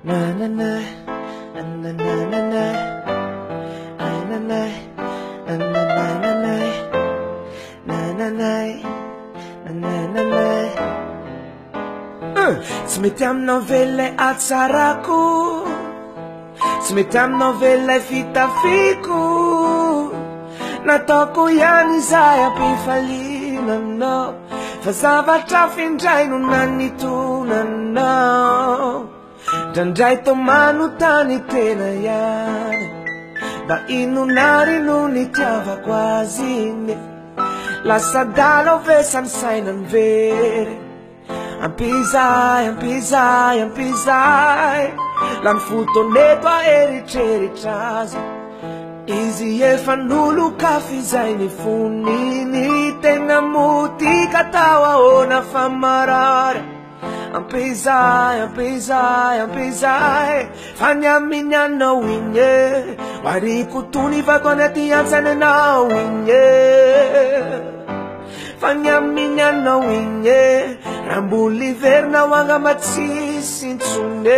Na na na, na na na na na, ay na na, na na na na na, na na na, na na na na. Tsy mety aminao velay atsarako, tsy mety aminao velay fitafiko, nataoko ihany izay ampifaliana aminao, fa zavatra findray no nanitonanao. Ndraindray tao manontany tena ihany, mba inonary no nitiavako azy iny, lasa dala ve sanisainany very. Ampizay, ampizay, ampizay, la mifotoneto aeritreritra azy, izy efa noloka fizay ny foniny, tena motika tao ahoana fa marary. Ampizay, ampizay, ampizay, fa niaminy anao igny e, mariko tony vako any aty antsany anao igny e, fa niaminy anao igny e, ramboly verina wangama tsisy intsony e,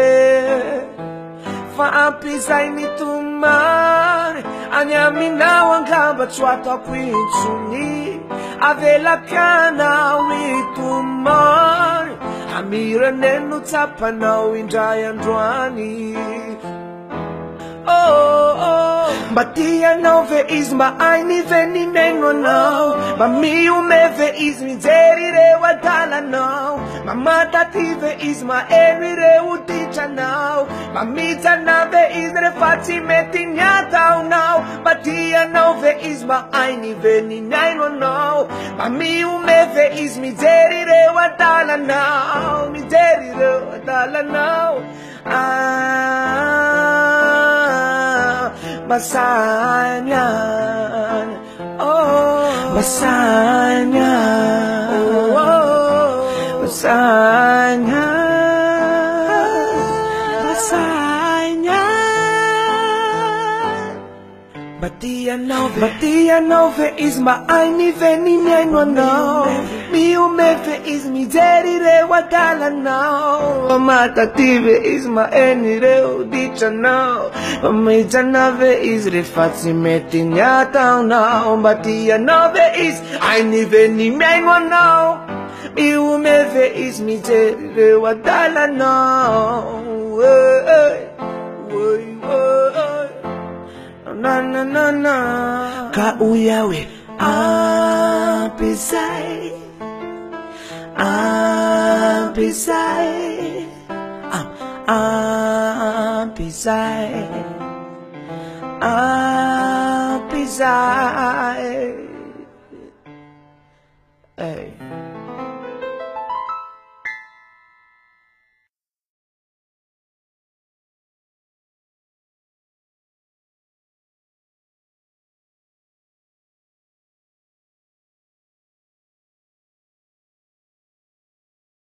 fa ampizay ny tomary, any aminao angamba tsy ho ataoko intsony, avelakanao itomary, amirane no tsapanao indray androany. Mba tianao ve izy mba ainy ve nineno anao, mba miome ve izy mijery ireo adalanao, mba mataty ve izy mba eno ireo ditranao, mba mijana ve izy rehefa tsy mety ny ataonao, mba tianao ve izy mba ainy ve ninaino anao, mba miome ve izy mijery ireo adalanao, mijery ireo adalanao. Basanyan, oh, basanyan, oh, basanyan, basanyan. Batianao ve is maaini ve nineno anao, miume ve is mijeri re wadala nao, pamatati ve is maeni re udicha nao, pamijana ve is refati meti nyata nao. Batianao ve is aini ve nineno anao, miume ve is mijeri re wadala nao. Na na na na, ka uyawe ampizay, ampizay, ampizay, ampizay.